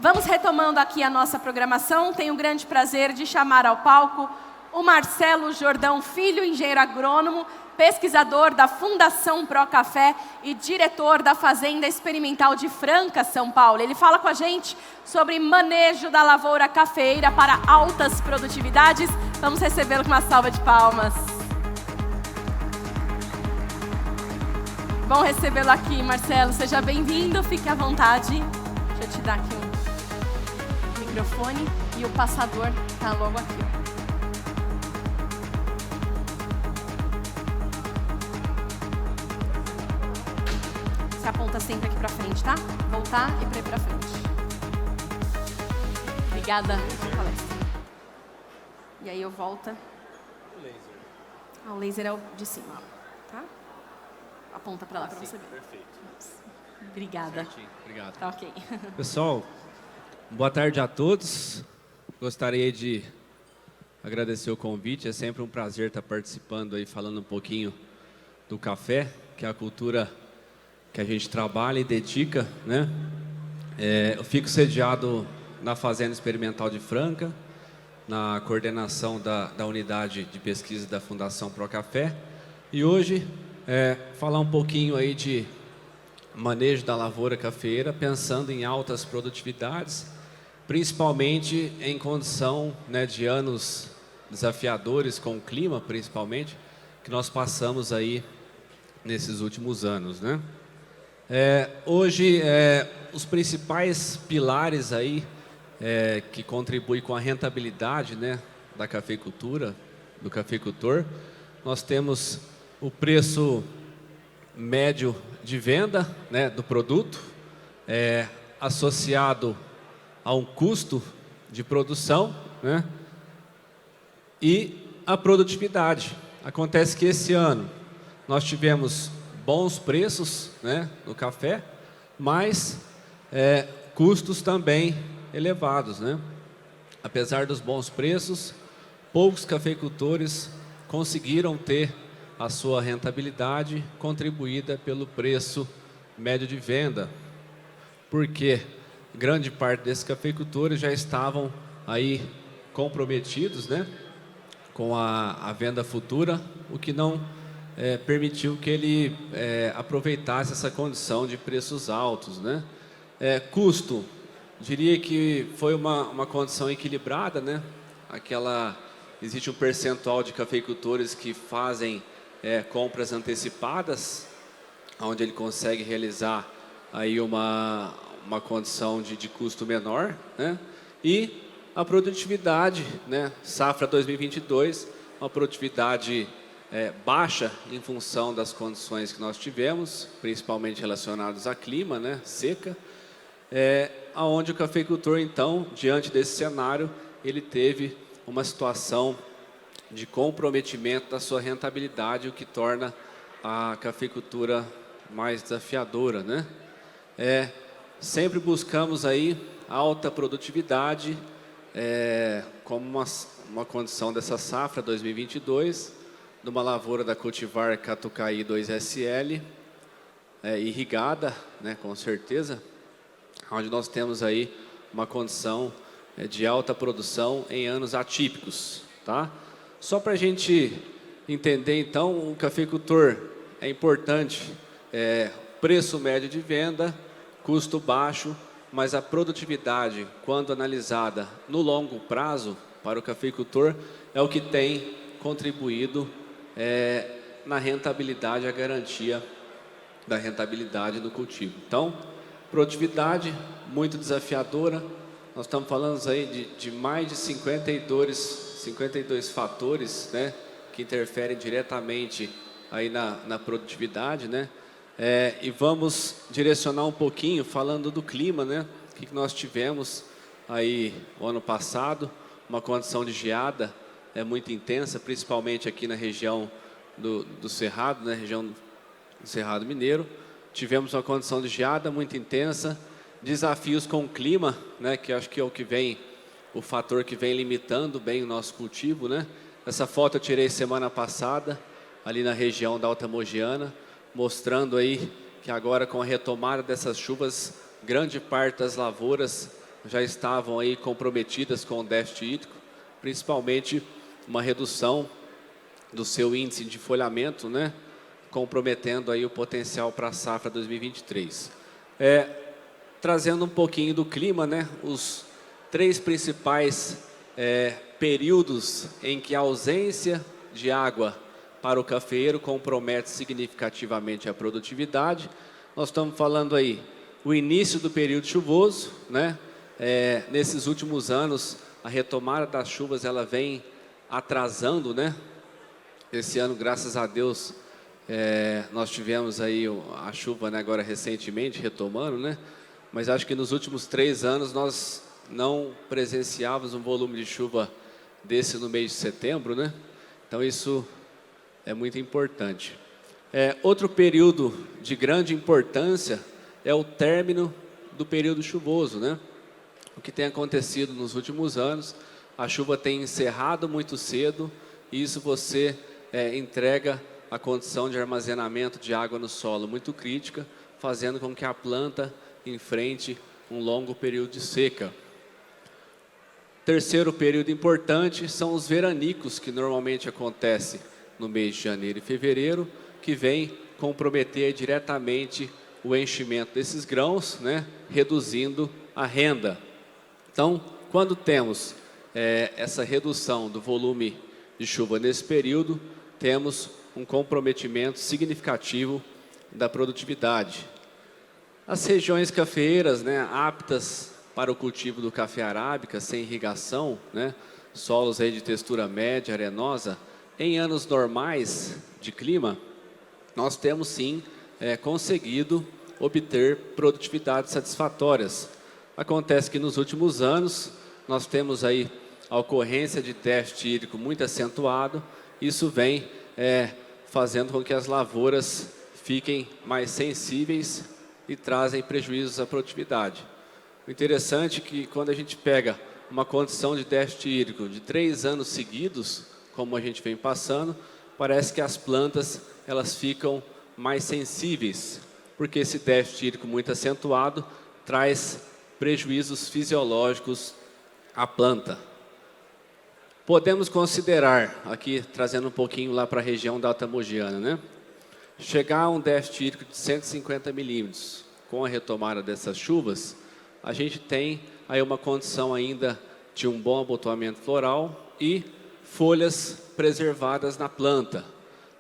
Vamos retomando aqui a nossa programação. Tenho o grande prazer de chamar ao palco o Marcelo Jordão Filho, engenheiro agrônomo, pesquisador da Fundação Procafé e diretor da Fazenda Experimental de Franca, São Paulo. Ele fala com a gente sobre manejo da lavoura cafeeira para altas produtividades. Vamos recebê-lo com uma salva de palmas. Bom recebê-lo aqui, Marcelo. Seja bem-vindo, fique à vontade. Deixa eu te dar aqui um microfone e o passador está logo aqui. Você aponta sempre aqui para frente, tá? Voltar e para ir para frente. Obrigada pela palestra. E aí eu volto. O laser. O laser é o de cima, tá? Aponta para lá para você ver. Perfeito. Obrigada. Certinho. Obrigado. Tá ok. Pessoal, boa tarde a todos. Gostaria de agradecer o convite. É sempre um prazer estar participando aí, falando um pouquinho do café, que é a cultura que a gente trabalha e dedica, né? Eu fico sediado na Fazenda Experimental de Franca, na coordenação da unidade de pesquisa da Fundação Procafé. E hoje, falar um pouquinho aí de manejo da lavoura cafeeira, pensando em altas produtividades, principalmente em condição, né, de anos desafiadores com o clima, principalmente, que nós passamos aí nesses últimos anos, né? Hoje, os principais pilares aí que contribuem com a rentabilidade, né, da cafeicultura, do cafeicultor, nós temos o preço médio de venda, né, do produto, associado a um custo de produção, né, e a produtividade. Acontece que esse ano nós tivemos bons preços, né, no café, mas custos também elevados, né? Apesar dos bons preços, poucos cafeicultores conseguiram ter a sua rentabilidade contribuída pelo preço médio de venda, porque grande parte desses cafeicultores já estavam aí comprometidos, né, com a venda futura, o que não permitiu que ele aproveitasse essa condição de preços altos, né? Custo, diria que foi uma condição equilibrada, né? Existe um percentual de cafeicultores que fazem compras antecipadas, onde ele consegue realizar aí uma condição de custo menor, né? E a produtividade, né? Safra 2022, uma produtividade baixa em função das condições que nós tivemos, principalmente relacionadas a clima, né, seca, aonde o cafeicultor, então, diante desse cenário, ele teve uma situação de comprometimento da sua rentabilidade, o que torna a cafeicultura mais desafiadora, né? Sempre buscamos aí alta produtividade como uma condição dessa safra 2022, numa lavoura da cultivar Catucaí 2SL, irrigada, né, com certeza, onde nós temos aí uma condição de alta produção em anos atípicos, tá? Só para a gente entender, então, o cafeicultor é importante, preço médio de venda, custo baixo, mas a produtividade, quando analisada no longo prazo para o cafeicultor, é o que tem contribuído na rentabilidade, a garantia da rentabilidade do cultivo. Então, produtividade muito desafiadora. Nós estamos falando aí de mais de 52 fatores, né, que interferem diretamente aí na produtividade, né? E vamos direcionar um pouquinho falando do clima, né? O que nós tivemos aí o ano passado, uma condição de geada muito intensa, principalmente aqui na região do Cerrado, né, região do Cerrado Mineiro. Tivemos uma condição de geada muito intensa, desafios com o clima, né, que acho que é o fator que vem limitando bem o nosso cultivo, né? Essa foto eu tirei semana passada, ali na região da Alta Mogiana, mostrando aí que agora com a retomada dessas chuvas, grande parte das lavouras já estavam aí comprometidas com o déficit hídrico, principalmente uma redução do seu índice de folhamento, né, comprometendo aí o potencial para a safra 2023. Trazendo um pouquinho do clima, né, os 3 principais períodos em que a ausência de água para o cafeeiro compromete significativamente a produtividade. Nós estamos falando aí o início do período chuvoso, né? Nesses últimos anos, a retomada das chuvas ela vem atrasando, né? Esse ano, graças a Deus, nós tivemos aí a chuva, né, agora recentemente, retomando, né? Mas acho que nos últimos 3 anos nós não presenciávamos um volume de chuva desse no mês de setembro, né? Então isso é muito importante. Outro período de grande importância é o término do período chuvoso, né? O que tem acontecido nos últimos anos, a chuva tem encerrado muito cedo, e isso você entrega a condição de armazenamento de água no solo muito crítica, fazendo com que a planta enfrente um longo período de seca. Terceiro período importante são os veranicos, que normalmente acontece no mês de janeiro e fevereiro, que vem comprometer diretamente o enchimento desses grãos, né, reduzindo a renda. Então, quando temos essa redução do volume de chuva nesse período, temos um comprometimento significativo da produtividade. As regiões cafeeiras, né, aptas para o cultivo do café arábica, sem irrigação, né, solos aí de textura média, arenosa, em anos normais de clima, nós temos sim conseguido obter produtividades satisfatórias. Acontece que nos últimos anos nós temos aí a ocorrência de déficit hídrico muito acentuado. Isso vem fazendo com que as lavouras fiquem mais sensíveis e trazem prejuízos à produtividade. O interessante é que quando a gente pega uma condição de déficit hídrico de 3 anos seguidos, como a gente vem passando, parece que as plantas elas ficam mais sensíveis, porque esse déficit hídrico muito acentuado traz prejuízos fisiológicos à planta. Podemos considerar, aqui trazendo um pouquinho lá para a região da Alta Mogiana, né? Chegar a um déficit hídrico de 150 milímetros, com a retomada dessas chuvas, a gente tem aí uma condição ainda de um bom abotoamento floral e folhas preservadas na planta.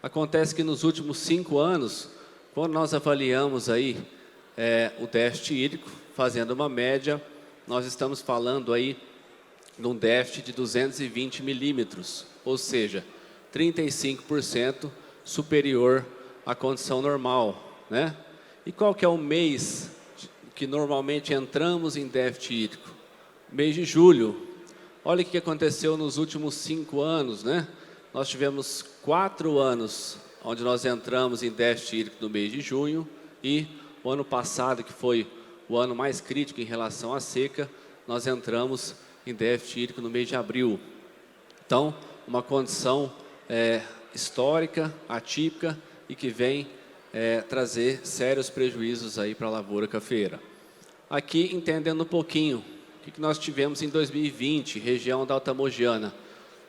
Acontece que nos últimos 5 anos, quando nós avaliamos aí o déficit hídrico, fazendo uma média, nós estamos falando aí de um déficit de 220 milímetros, ou seja, 35% superior à condição normal, né? E qual que é o mês que normalmente entramos em déficit hídrico? Mês de julho. Olha o que aconteceu nos últimos 5 anos, né? Nós tivemos 4 anos onde nós entramos em déficit hídrico no mês de junho, e o ano passado, que foi o ano mais crítico em relação à seca, nós entramos em déficit hídrico no mês de abril. Então, uma condição histórica, atípica, e que vem trazer sérios prejuízos aí para a lavoura cafeeira. Aqui, entendendo um pouquinho o que nós tivemos em 2020, região da Alta Mogiana.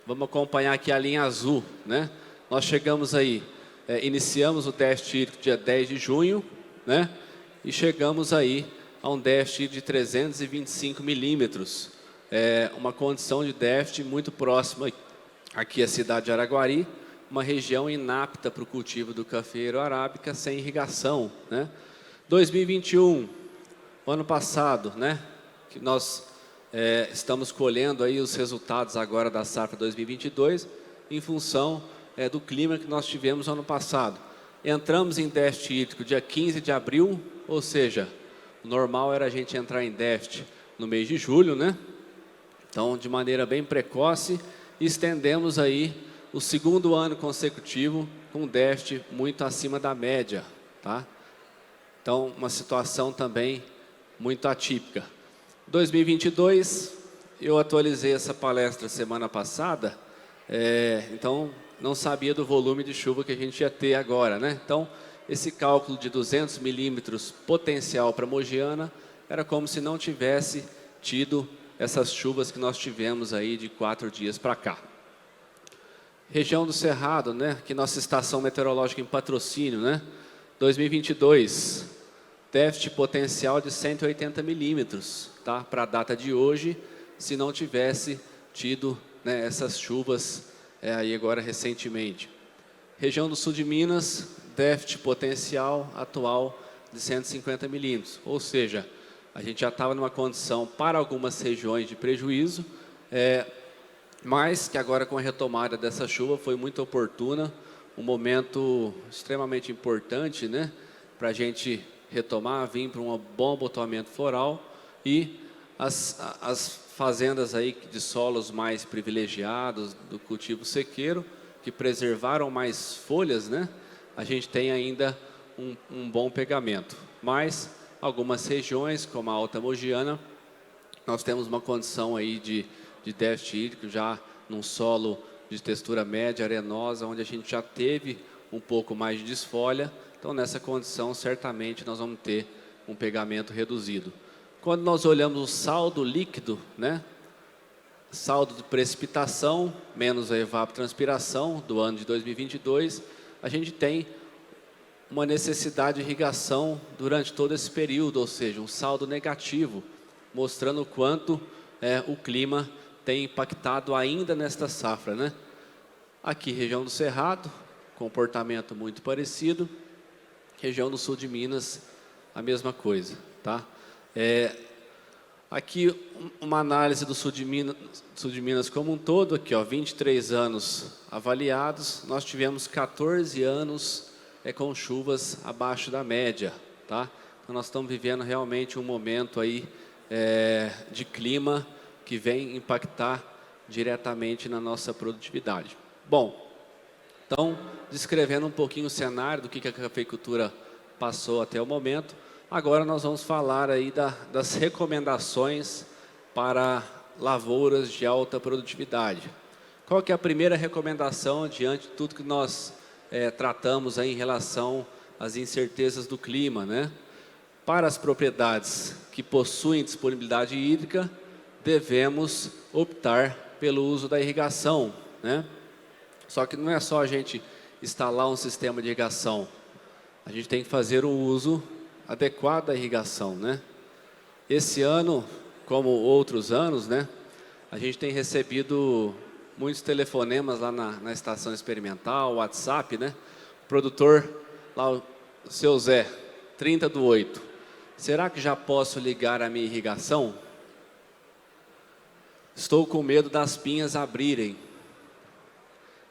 Vamos acompanhar aqui a linha azul, né? Nós chegamos aí, iniciamos o déficit hídrico dia 10 de junho, né? E chegamos aí a um déficit de 325 milímetros. Uma condição de déficit muito próxima aqui à cidade de Araguari, uma região inapta para o cultivo do cafeiro arábica sem irrigação, né? 2021, o ano passado, né? Que nós estamos colhendo aí os resultados agora da safra 2022, em função do clima que nós tivemos ano passado. Entramos em déficit hídrico dia 15 de abril, ou seja, o normal era a gente entrar em déficit no mês de julho, né? Então, de maneira bem precoce, estendemos aí o 2º ano consecutivo com déficit muito acima da média, tá? Então, uma situação também muito atípica. 2022, eu atualizei essa palestra semana passada, então não sabia do volume de chuva que a gente ia ter agora, né? Então, esse cálculo de 200 milímetros potencial para Mogiana era como se não tivesse tido essas chuvas que nós tivemos aí de 4 dias para cá. Região do Cerrado, né, que nossa estação meteorológica em patrocínio, né, 2022, déficit potencial de 180 milímetros, tá, para a data de hoje, se não tivesse tido, né, essas chuvas aí agora recentemente. Região do Sul de Minas, déficit potencial atual de 150 milímetros, ou seja, a gente já estava numa condição para algumas regiões de prejuízo, mas que agora com a retomada dessa chuva foi muito oportuna, um momento extremamente importante, né, para a gente retomar, vir para um bom abotoamento floral e as fazendas aí de solos mais privilegiados do cultivo sequeiro, que preservaram mais folhas, né, a gente tem ainda um bom pegamento. Mas algumas regiões, como a Alta Mogiana, nós temos uma condição aí de déficit hídrico já num solo de textura média, arenosa, onde a gente já teve um pouco mais de desfolha. Então, nessa condição, certamente nós vamos ter um pegamento reduzido. Quando nós olhamos o saldo líquido, né, saldo de precipitação, menos a evapotranspiração do ano de 2022, a gente tem uma necessidade de irrigação durante todo esse período, ou seja, um saldo negativo, mostrando o quanto o clima tem impactado ainda nesta safra, né? Aqui, região do Cerrado, comportamento muito parecido. Região do Sul de Minas, a mesma coisa, tá? Aqui, uma análise do Sul de Minas como um todo, aqui, ó, 23 anos avaliados, nós tivemos 14 anos com chuvas abaixo da média, tá? Então, nós estamos vivendo realmente um momento aí de clima que vem impactar diretamente na nossa produtividade. Bom, então, descrevendo um pouquinho o cenário do que a cafeicultura passou até o momento, agora nós vamos falar aí das recomendações para lavouras de alta produtividade. Qual que é a primeira recomendação diante de tudo que nós tratamos aí em relação às incertezas do clima, né? Para as propriedades que possuem disponibilidade hídrica, devemos optar pelo uso da irrigação, né? Só que não é só a gente instalar um sistema de irrigação, a gente tem que fazer um uso adequado da irrigação, né? Esse ano, como outros anos, né, a gente tem recebido muitos telefonemas lá na estação experimental, WhatsApp, né? O produtor, lá o seu Zé, 30/8, será que já posso ligar a minha irrigação? Estou com medo das pinhas abrirem.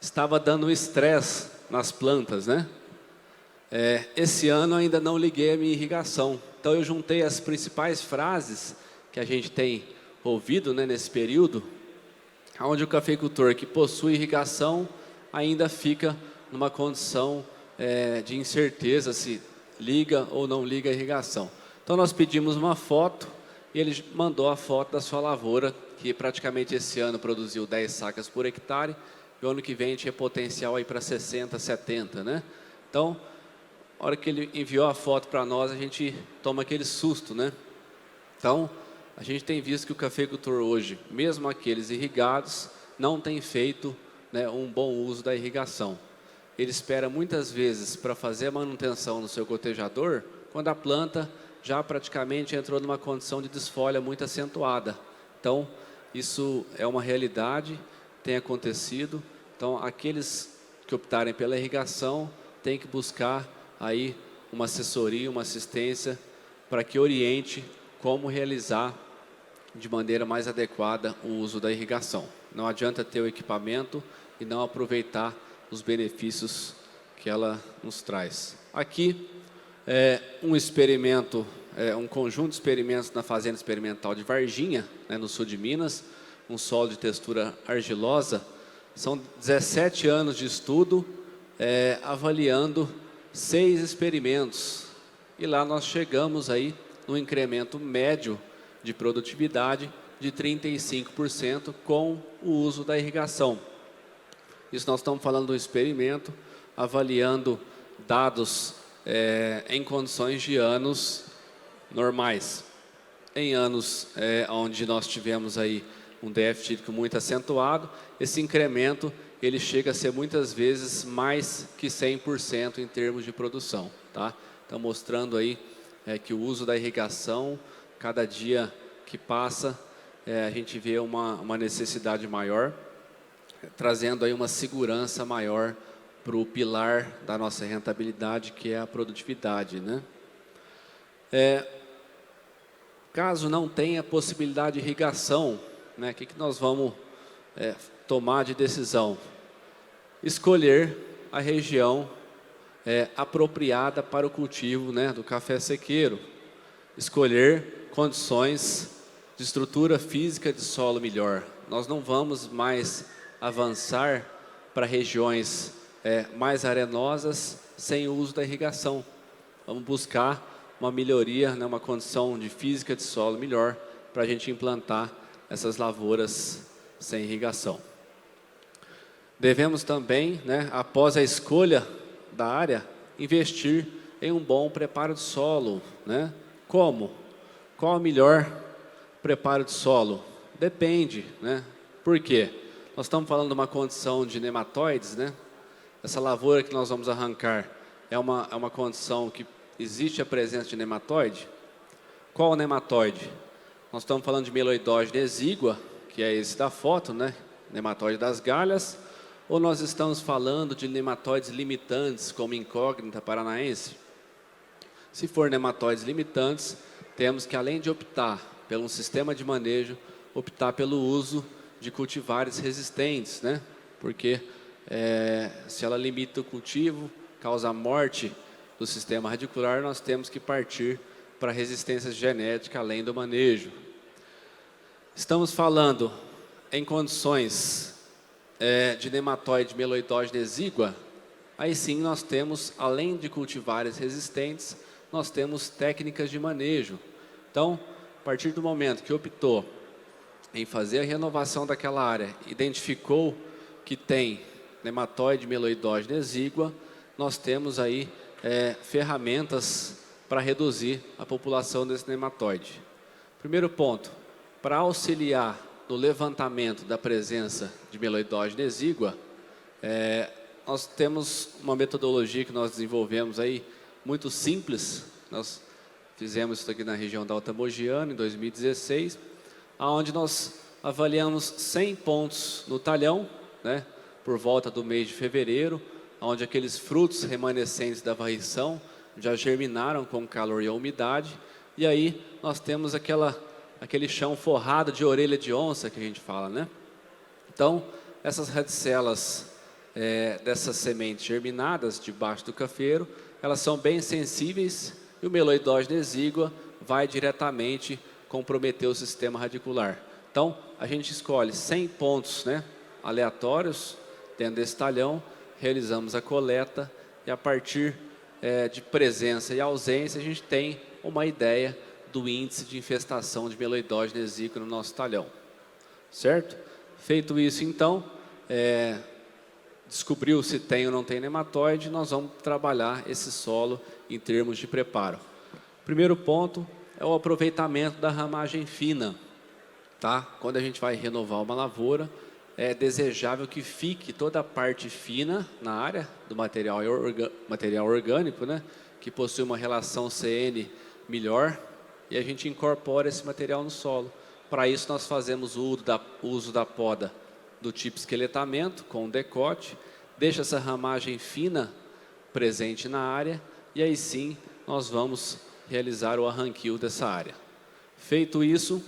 Estava dando estresse nas plantas, né? Esse ano ainda não liguei a minha irrigação. Então eu juntei as principais frases que a gente tem ouvido, né, nesse período, onde o cafeicultor que possui irrigação ainda fica numa condição de incerteza se liga ou não liga a irrigação. Então nós pedimos uma foto e ele mandou a foto da sua lavoura, que praticamente esse ano produziu 10 sacas por hectare, e o ano que vem a gente tinha potencial aí para 60, 70, né? Então, a hora que ele enviou a foto para nós, a gente toma aquele susto, né? Então, a gente tem visto que o cafeicultor hoje, mesmo aqueles irrigados, não tem feito, né, um bom uso da irrigação. Ele espera muitas vezes para fazer a manutenção no seu gotejador, quando a planta já praticamente entrou numa condição de desfolha muito acentuada. Então, isso é uma realidade, tem acontecido. Então, aqueles que optarem pela irrigação têm que buscar aí uma assessoria, uma assistência para que oriente como realizar de maneira mais adequada o uso da irrigação. Não adianta ter o equipamento e não aproveitar os benefícios que ela nos traz. Aqui um experimento, um conjunto de experimentos na Fazenda Experimental de Varginha, né, no sul de Minas, um solo de textura argilosa. São 17 anos de estudo, avaliando 6 experimentos. E lá nós chegamos aí no incremento médio de produtividade de 35% com o uso da irrigação. Isso nós estamos falando do experimento, avaliando dados em condições de anos normais. Em anos onde nós tivemos aí um déficit hídrico muito acentuado, esse incremento ele chega a ser muitas vezes mais que 100% em termos de produção, tá? Então, mostrando aí que o uso da irrigação, cada dia que passa, a gente vê uma necessidade maior, trazendo aí uma segurança maior para o pilar da nossa rentabilidade, que é a produtividade, né? Caso não tenha possibilidade de irrigação, né, o que nós vamos tomar de decisão? Escolher a região apropriada para o cultivo, né, do café sequeiro. Escolher condições de estrutura física de solo melhor. Nós não vamos mais avançar para regiões mais arenosas sem o uso da irrigação. Vamos buscar uma melhoria, né, uma condição de física de solo melhor para a gente implantar essas lavouras sem irrigação. Devemos também, né, após a escolha da área, investir em um bom preparo de solo, né? Como? Qual o melhor preparo de solo? Depende, né? Por quê? Nós estamos falando de uma condição de nematóides, né? Essa lavoura que nós vamos arrancar é uma condição que existe a presença de nematóide. Qual o nematóide? Nós estamos falando de meloidógena exígua, que é esse da foto, né? Nematóide das galhas, ou nós estamos falando de nematóides limitantes, como incógnita paranaense? Se for nematóides limitantes, temos que, além de optar pelo um sistema de manejo, optar pelo uso de cultivares resistentes, né? Porque se ela limita o cultivo, causa morte do sistema radicular, nós temos que partir para resistência genética além do manejo. Estamos falando em condições de nematóide meloidógena exígua, aí sim nós temos, além de cultivares resistentes, nós temos técnicas de manejo. Então, a partir do momento que optou em fazer a renovação daquela área, identificou que tem nematóide meloidógena exígua, nós temos aí ferramentas para reduzir a população desse nematóide. Primeiro ponto, para auxiliar no levantamento da presença de meloidógena exígua, nós temos uma metodologia que nós desenvolvemos aí, muito simples. Nós fizemos isso aqui na região da Alta Mogiana, em 2016, onde nós avaliamos 100 pontos no talhão, né, por volta do mês de fevereiro, onde aqueles frutos remanescentes da varrição já germinaram com o calor e a umidade, e aí nós temos aquele chão forrado de orelha de onça que a gente fala, né? Então, essas radicelas dessas sementes germinadas debaixo do cafeiro, elas são bem sensíveis e o meloidógena exígua vai diretamente comprometer o sistema radicular. Então, a gente escolhe 100 pontos, né, aleatórios dentro desse talhão, realizamos a coleta e a partir de presença e ausência a gente tem uma ideia do índice de infestação de meloidógena exígua no nosso talhão, certo? Feito isso, então, descobriu se tem ou não tem nematóide, nós vamos trabalhar esse solo em termos de preparo. Primeiro ponto é o aproveitamento da ramagem fina, tá? Quando a gente vai renovar uma lavoura, é desejável que fique toda a parte fina na área do material orgânico, né? Que possui uma relação CN melhor, e a gente incorpora esse material no solo. Para isso nós fazemos o uso da poda do tipo esqueletamento com decote, deixa essa ramagem fina presente na área e aí sim nós vamos realizar o arranquio dessa área. Feito isso,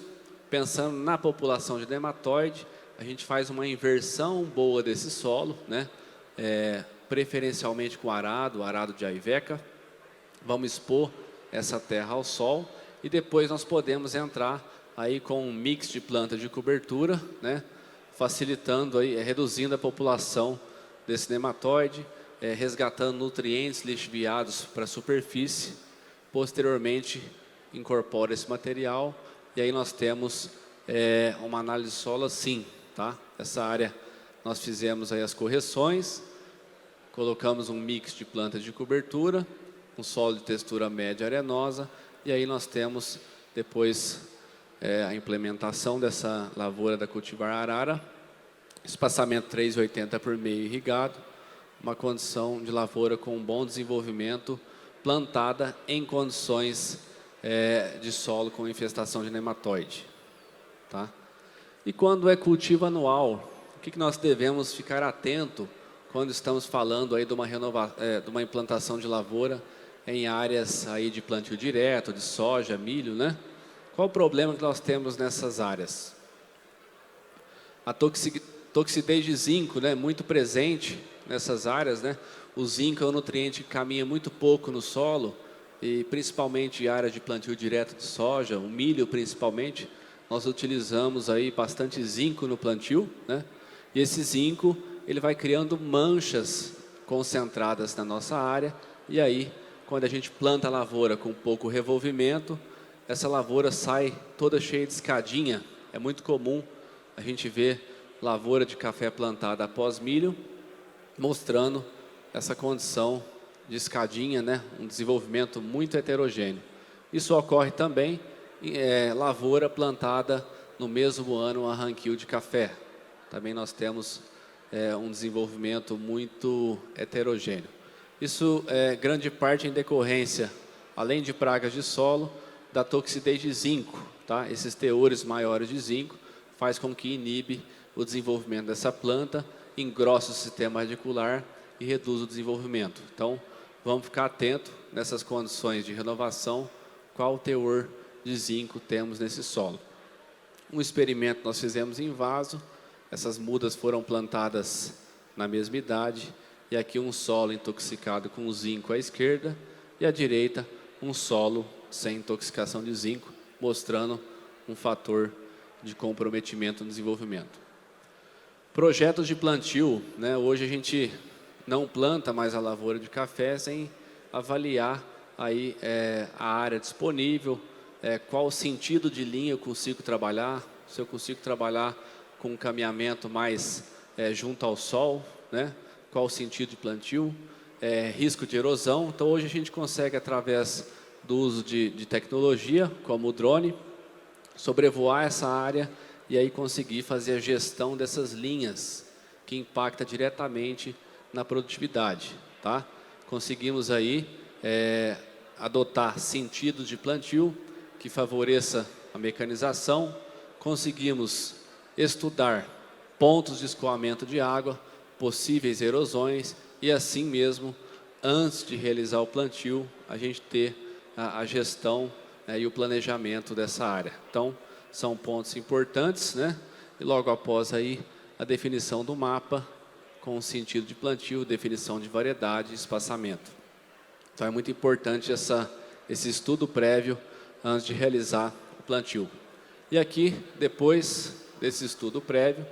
pensando na população de nematóide, a gente faz uma inversão boa desse solo, né? Preferencialmente com arado de aiveca. Vamos expor essa terra ao sol e depois nós podemos entrar aí com um mix de planta de cobertura, né? Facilitando aí, reduzindo a população desse nematóide, resgatando nutrientes lixiviados para a superfície. Posteriormente, incorpora esse material e aí nós temos uma análise de solo assim, tá? Essa área nós fizemos aí as correções, colocamos um mix de plantas de cobertura, um solo de textura média arenosa e aí nós temos depois a implementação dessa lavoura da cultivar arara, espaçamento 3,80 por meio irrigado, uma condição de lavoura com um bom desenvolvimento, plantada em condições de solo com infestação de nematóide. Tá? E quando é cultivo anual, o que nós devemos ficar atento quando estamos falando aí de uma implantação de lavoura em áreas aí de plantio direto, de soja, milho, né? Qual o problema que nós temos nessas áreas? A toxidez de zinco, né, muito presente nessas áreas, né? O zinco é um nutriente que caminha muito pouco no solo, e principalmente em áreas de plantio direto de soja, o milho principalmente, nós utilizamos aí bastante zinco no plantio, né? E esse zinco, ele vai criando manchas concentradas na nossa área, e aí, quando a gente planta a lavoura com pouco revolvimento, essa lavoura sai toda cheia de escadinha. É muito comum a gente ver lavoura de café plantada após milho, mostrando essa condição de escadinha, né? Um desenvolvimento muito heterogêneo. Isso ocorre também em lavoura plantada no mesmo ano a ranquil de café. Também nós temos um desenvolvimento muito heterogêneo. Isso é grande parte em decorrência, além de pragas de solo, da toxidez de zinco. Tá? Esses teores maiores de zinco faz com que inibe o desenvolvimento dessa planta, engrossa o sistema radicular e reduz o desenvolvimento. Então, vamos ficar atento nessas condições de renovação, qual o teor de zinco temos nesse solo. Um experimento nós fizemos em vaso, essas mudas foram plantadas na mesma idade, e aqui um solo intoxicado com zinco à esquerda, e à direita um solo sem intoxicação de zinco, mostrando um fator de comprometimento no desenvolvimento. Projetos de plantio, né? Hoje a gente não planta mais a lavoura de café sem avaliar aí, a área disponível, qual o sentido de linha eu consigo trabalhar, se eu consigo trabalhar com um caminhamento mais junto ao sol, né? Qual o sentido de plantio, risco de erosão. Então hoje a gente consegue, através do uso de tecnologia, como o drone, sobrevoar essa área e aí conseguir fazer a gestão dessas linhas, que impacta diretamente na produtividade. Tá? Conseguimos aí adotar sentidos de plantio que favoreça a mecanização, conseguimos estudar pontos de escoamento de água, possíveis erosões, e assim mesmo, antes de realizar o plantio, a gente ter a gestão e o planejamento dessa área. Então, são pontos importantes, né? E logo após aí, a definição do mapa, com o sentido de plantio, definição de variedade e espaçamento. Então, é muito importante esse estudo prévio antes de realizar o plantio. E aqui, depois desse estudo prévio,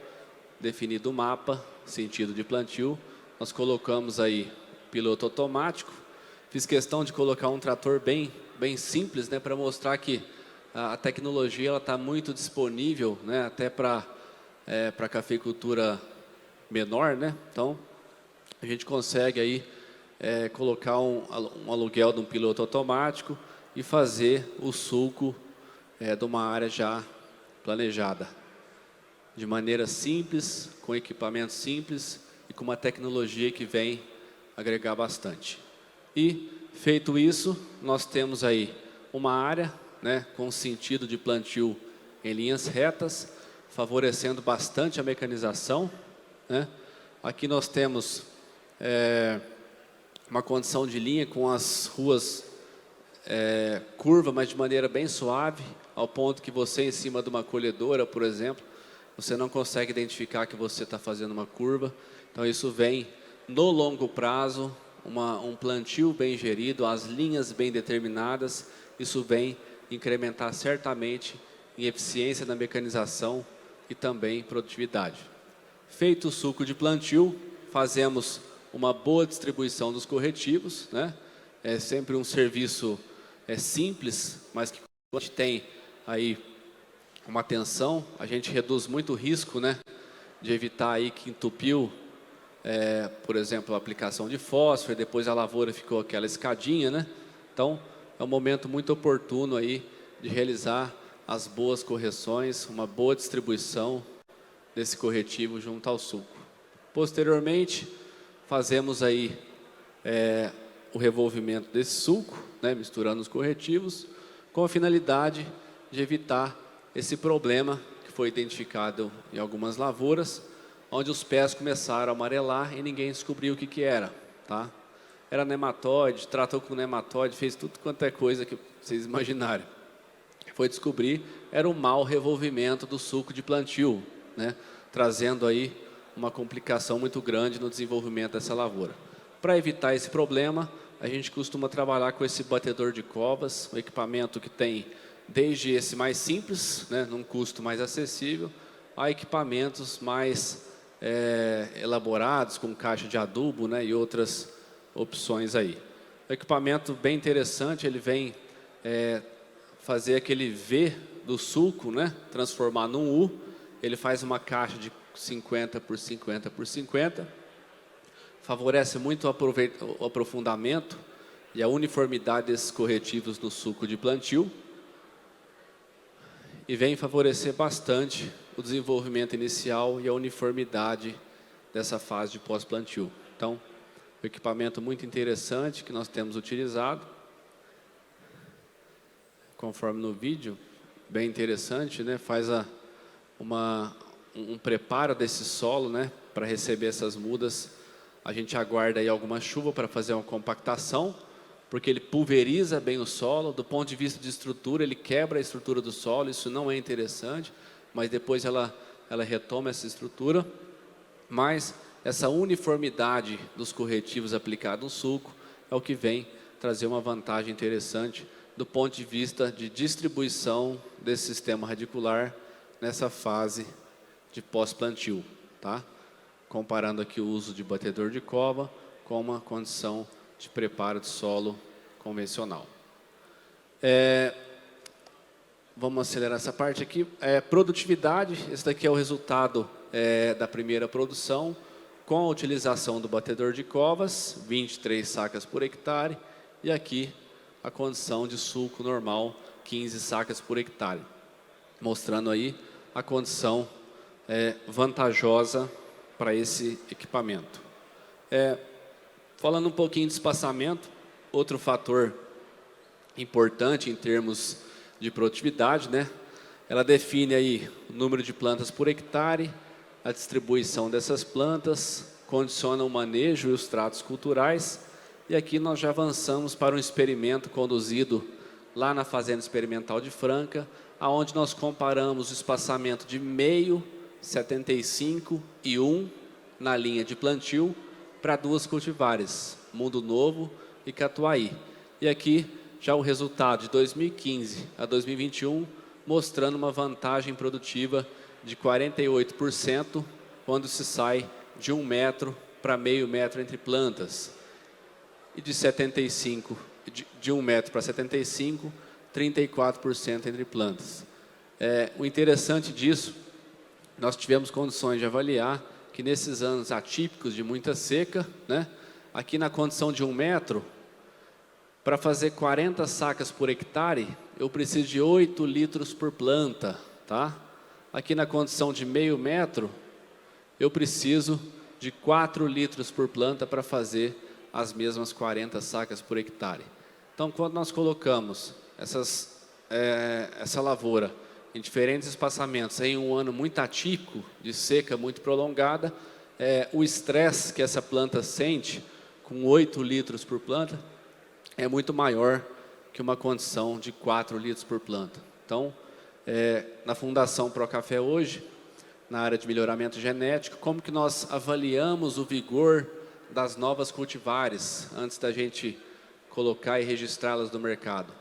definido o mapa, sentido de plantio, nós colocamos aí piloto automático. Fiz questão de colocar um trator bem simples, né, para mostrar que a tecnologia está muito disponível, né, até para cafeicultura menor, né? Então, a gente consegue aí colocar um aluguel de um piloto automático e fazer o sulco de uma área já planejada, de maneira simples, com equipamento simples e com uma tecnologia que vem agregar bastante. E, feito isso, nós temos aí uma área, né, com sentido de plantio em linhas retas, favorecendo bastante a mecanização, né? Aqui nós temos uma condição de linha com as ruas curva, mas de maneira bem suave, ao ponto que você, em cima de uma colhedora, por exemplo, você não consegue identificar que você está fazendo uma curva. Então, isso vem, no longo prazo, um plantio bem gerido, as linhas bem determinadas, isso vem incrementar certamente em eficiência da mecanização e também produtividade. Feito o sulco de plantio, fazemos uma boa distribuição dos corretivos, né? É sempre um serviço simples, mas que a gente tem aí uma atenção, a gente reduz muito o risco, né, de evitar aí que entupiu, por exemplo, a aplicação de fósforo, e depois a lavoura ficou aquela escadinha, né? Então, é um momento muito oportuno aí de realizar as boas correções, uma boa distribuição desse corretivo junto ao suco. Posteriormente, fazemos aí o revolvimento desse suco, né, misturando os corretivos, com a finalidade de evitar esse problema que foi identificado em algumas lavouras, onde os pés começaram a amarelar e ninguém descobriu o que era, tá? Era nematóide, tratou com nematóide, fez tudo quanto é coisa que vocês imaginarem. Foi descobrir, era um mau revolvimento do suco de plantio, né? Trazendo aí uma complicação muito grande no desenvolvimento dessa lavoura. Para evitar esse problema, a gente costuma trabalhar com esse batedor de covas, um equipamento que tem desde esse mais simples, né, num custo mais acessível, a equipamentos mais elaborados, com caixa de adubo, né, e outras opções aí. O equipamento bem interessante, ele vem fazer aquele V do suco, né, transformar num U. Ele faz uma caixa de 50 por 50 por 50, favorece muito o aprofundamento e a uniformidade desses corretivos no suco de plantio e vem favorecer bastante o desenvolvimento inicial e a uniformidade dessa fase de pós-plantio. Então, um equipamento muito interessante que nós temos utilizado, conforme no vídeo, bem interessante, né? Faz um preparo desse solo, né, para receber essas mudas. A gente aguarda aí alguma chuva para fazer uma compactação, porque ele pulveriza bem o solo. Do ponto de vista de estrutura, ele quebra a estrutura do solo, isso não é interessante, mas depois ela retoma essa estrutura. Mas essa uniformidade dos corretivos aplicados no suco é o que vem trazer uma vantagem interessante do ponto de vista de distribuição desse sistema radicular nessa fase de pós-plantio, tá? Comparando aqui o uso de batedor de cova com uma condição de preparo de solo convencional. Vamos acelerar essa parte aqui. Produtividade, esse daqui é o resultado da primeira produção, com a utilização do batedor de covas, 23 sacas por hectare, e aqui a condição de suco normal, 15 sacas por hectare, mostrando aí a condição vantajosa para esse equipamento. Falando um pouquinho de espaçamento, outro fator importante em termos de produtividade, né? Ela define aí o número de plantas por hectare, a distribuição dessas plantas, condiciona o manejo e os tratos culturais, e aqui nós já avançamos para um experimento conduzido lá na Fazenda Experimental de Franca, aonde nós comparamos o espaçamento de meio, 75 e 1 na linha de plantio para duas cultivares, Mundo Novo e Catuaí. E aqui já o resultado de 2015 a 2021, mostrando uma vantagem produtiva de 48%, quando se sai de 1 metro para meio metro entre plantas, e de 1 metro para 75, 34% entre plantas. O interessante disso, nós tivemos condições de avaliar que nesses anos atípicos de muita seca, né, aqui na condição de 1 metro, para fazer 40 sacas por hectare, eu preciso de 8 litros por planta, tá? Aqui na condição de meio metro, eu preciso de 4 litros por planta para fazer as mesmas 40 sacas por hectare. Então, quando nós colocamos essa lavoura em diferentes espaçamentos, em um ano muito atípico, de seca muito prolongada, o estresse que essa planta sente, com 8 litros por planta, é muito maior que uma condição de 4 litros por planta. Então, na Fundação Procafé hoje, na área de melhoramento genético, como que nós avaliamos o vigor das novas cultivares, antes da gente colocar e registrá-las no mercado?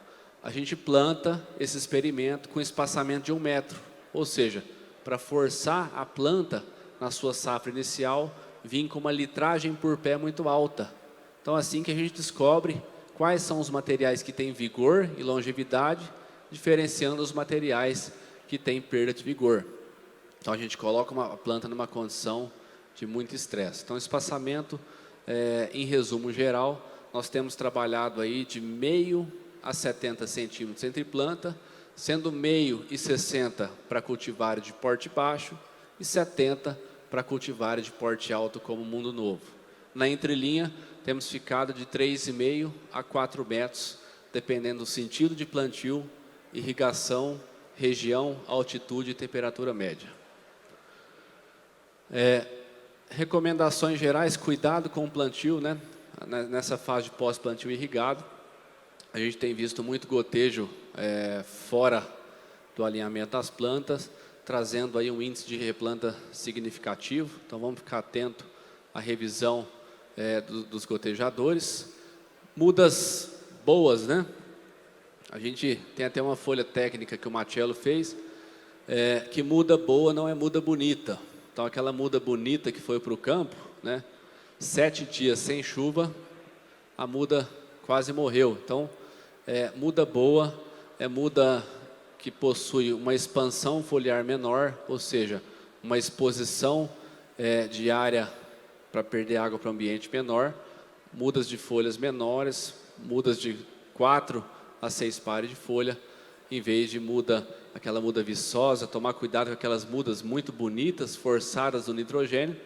A gente planta esse experimento com espaçamento de 1 metro, ou seja, para forçar a planta, na sua safra inicial, vir com uma litragem por pé muito alta. Então, assim que a gente descobre quais são os materiais que têm vigor e longevidade, diferenciando os materiais que têm perda de vigor. Então, a gente coloca uma planta numa condição de muito estresse. Então, espaçamento, em resumo geral, nós temos trabalhado aí de meio a 70 centímetros entre planta, sendo meio e 60 para cultivares de porte baixo e 70 para cultivares de porte alto como Mundo Novo. Na entrelinha, temos ficado de 3,5 a 4 metros, dependendo do sentido de plantio, irrigação, região, altitude e temperatura média. Recomendações gerais: cuidado com o plantio, né? Nessa fase de pós-plantio irrigado. A gente tem visto muito gotejo fora do alinhamento das plantas, trazendo aí um índice de replanta significativo. Então vamos ficar atento à revisão dos gotejadores. Mudas boas, né? A gente tem até uma folha técnica que o Marcelo fez, que muda boa não é muda bonita. Então aquela muda bonita que foi para o campo, né? 7 dias sem chuva, a muda quase morreu. Então, muda boa é muda que possui uma expansão foliar menor, ou seja, uma exposição de área para perder água para o ambiente menor, mudas de folhas menores, mudas de 4 a 6 pares de folha, em vez de aquela muda viçosa. Tomar cuidado com aquelas mudas muito bonitas, forçadas do nitrogênio.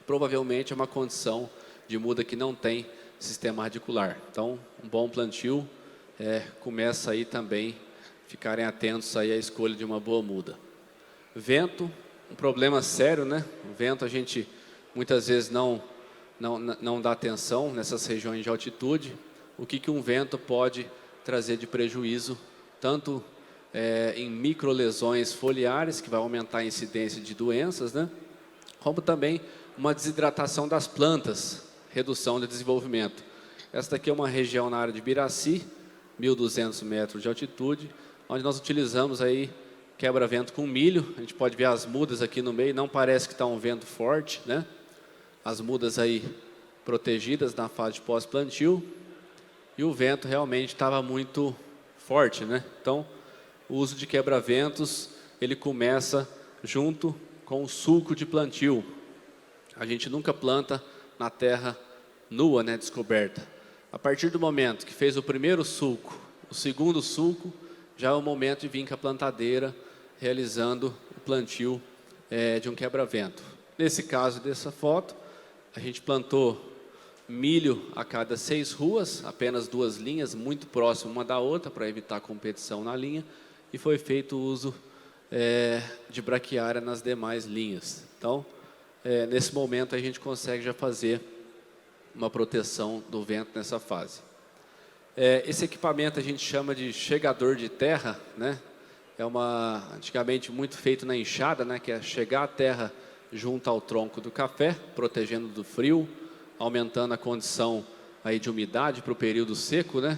Provavelmente é uma condição de muda que não tem sistema radicular. Então, um bom plantio começa aí também, ficarem atentos aí à escolha de uma boa muda. Vento, um problema sério, né? O vento a gente muitas vezes não dá atenção nessas regiões de altitude. O que um vento pode trazer de prejuízo, tanto em microlesões foliares, que vai aumentar a incidência de doenças, né? Como também uma desidratação das plantas, redução de desenvolvimento. Essa daqui é uma região na área de Biraci, 1.200 metros de altitude, onde nós utilizamos aí quebra-vento com milho. A gente pode ver as mudas aqui no meio, não parece que está um vento forte, né? As mudas aí protegidas na fase de pós-plantio, e o vento realmente estava muito forte, né? Então, o uso de quebra-ventos, ele começa junto com o sulco de plantio. A gente nunca planta na terra nua, né, descoberta. A partir do momento que fez o primeiro sulco, o segundo sulco, já é o momento de vir com a plantadeira, realizando o plantio de um quebra-vento. Nesse caso dessa foto, a gente plantou milho a cada 6 ruas, apenas 2 linhas, muito próximas uma da outra, para evitar competição na linha, e foi feito o uso de braquiária nas demais linhas. Então, nesse momento, a gente consegue já fazer uma proteção do vento nessa fase. Esse equipamento a gente chama de chegador de terra, né? Antigamente muito feito na enxada, né? Que é chegar a terra junto ao tronco do café, protegendo do frio, aumentando a condição aí de umidade para o período seco, né?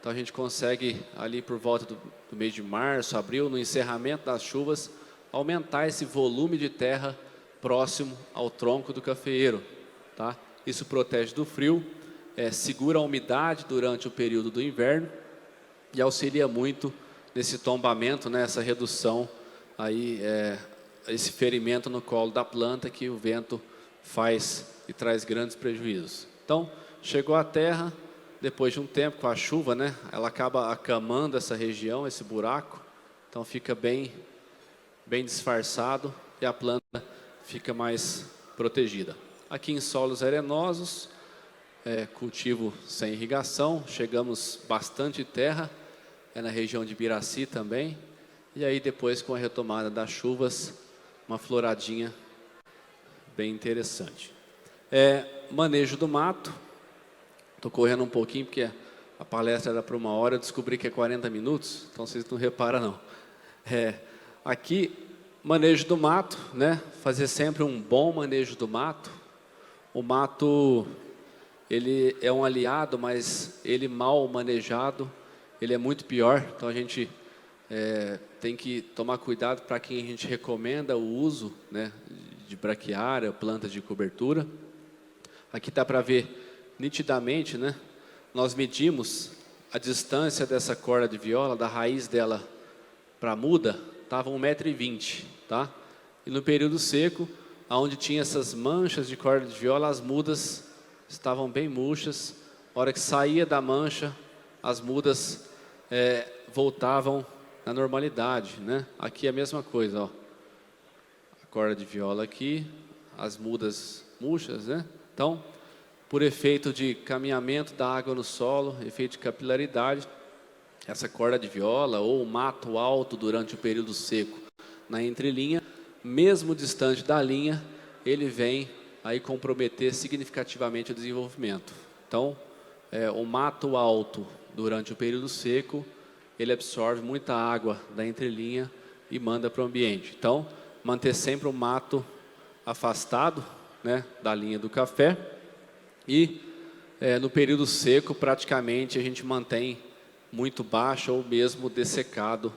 Então a gente consegue ali por volta do mês de março, abril, no encerramento das chuvas, aumentar esse volume de terra próximo ao tronco do cafeeiro, tá? Isso protege do frio, segura a umidade durante o período do inverno e auxilia muito nesse tombamento, né? Essa redução aí, esse ferimento no colo da planta que o vento faz e traz grandes prejuízos. Então, chegou à terra, depois de um tempo com a chuva, né? Ela acaba acamando essa região, esse buraco, então fica bem disfarçado e a planta fica mais protegida. Aqui em solos arenosos, cultivo sem irrigação, chegamos bastante terra, na região de Biraci também, e aí depois com a retomada das chuvas, uma floradinha bem interessante. Manejo do mato, estou correndo um pouquinho porque a palestra era para 1 hora, eu descobri que é 40 minutos, então vocês não reparam não. Aqui, manejo do mato, né? Fazer sempre um bom manejo do mato. O mato, ele é um aliado, mas ele mal manejado, ele é muito pior. Então a gente tem que tomar cuidado para quem a gente recomenda o uso, né, de braquiária, planta de cobertura. Aqui dá para ver nitidamente, né? Nós medimos a distância dessa corda de viola, da raiz dela para a muda, estava 1,20 m, tá? E no período seco, onde tinha essas manchas de corda de viola, as mudas estavam bem murchas. A hora que saía da mancha, as mudas voltavam na normalidade, né? Aqui é a mesma coisa, ó. A corda de viola aqui, as mudas murchas, né? Então, por efeito de caminhamento da água no solo, efeito de capilaridade, essa corda de viola ou o mato alto durante o período seco na entrelinha, mesmo distante da linha, ele vem aí comprometer significativamente o desenvolvimento. Então, o mato alto durante o período seco, ele absorve muita água da entrelinha e manda para o ambiente. Então, manter sempre o mato afastado, né, da linha do café. E no período seco, praticamente, a gente mantém muito baixo ou mesmo dessecado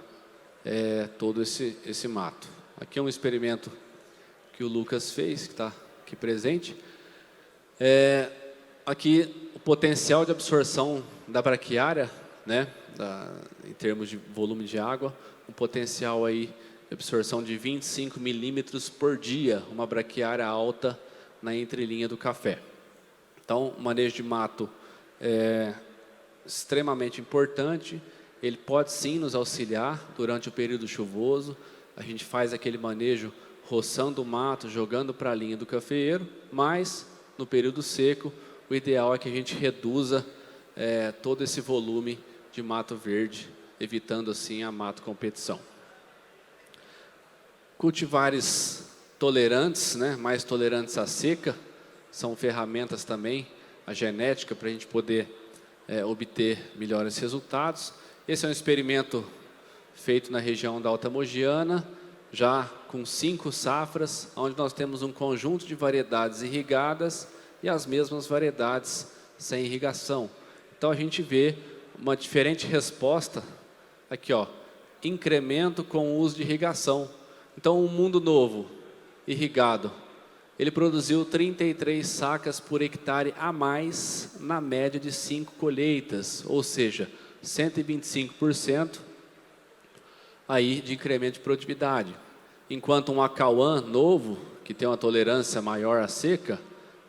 todo esse mato. Aqui é um experimento que o Lucas fez, que está aqui presente. Aqui o potencial de absorção da braquiária, né, em termos de volume de água, um potencial aí de absorção de 25 milímetros por dia, uma braquiária alta na entrelinha do café. Então, o manejo de mato é extremamente importante, ele pode sim nos auxiliar durante o período chuvoso, a gente faz aquele manejo roçando o mato, jogando para a linha do cafeeiro, mas no período seco, o ideal é que a gente reduza todo esse volume de mato verde, evitando assim a mato competição. Cultivares tolerantes, né, mais tolerantes à seca, são ferramentas também, a genética, para a gente poder obter melhores resultados. Esse é um experimento feito na região da Alta Mogiana, já com 5 safras, onde nós temos um conjunto de variedades irrigadas e as mesmas variedades sem irrigação. Então a gente vê uma diferente resposta, aqui ó, incremento com o uso de irrigação. Então um mundo novo, irrigado, ele produziu 33 sacas por hectare a mais na média de 5 colheitas, ou seja, 125% aí de incremento de produtividade. Enquanto um acauã novo, que tem uma tolerância maior à seca,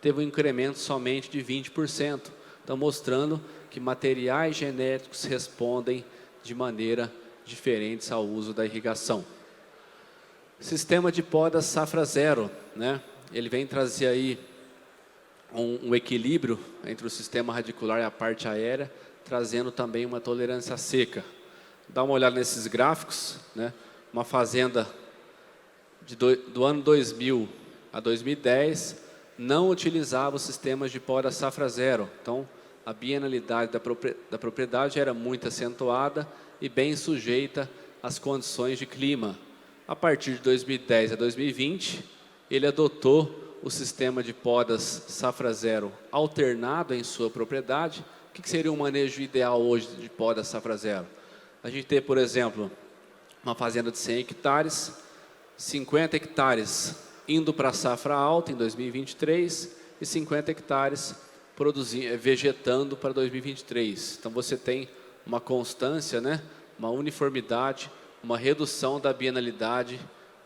teve um incremento somente de 20%. Então, mostrando que materiais genéticos respondem de maneira diferente ao uso da irrigação. Sistema de poda safra zero, né? Ele vem trazer aí um equilíbrio entre o sistema radicular e a parte aérea, trazendo também uma tolerância à seca. Dá uma olhada nesses gráficos, né? Uma fazenda do ano 2000 a 2010 não utilizava os sistemas de poda safra zero. Então, a bienalidade da propriedade era muito acentuada e bem sujeita às condições de clima. A partir de 2010 a 2020, ele adotou o sistema de podas safra zero alternado em sua propriedade. O que seria um manejo ideal hoje de poda safra zero? A gente tem, por exemplo, uma fazenda de 100 hectares, 50 hectares indo para a safra alta em 2023 e 50 hectares vegetando para 2023. Então você tem uma constância, né? Uma uniformidade, uma redução da bienalidade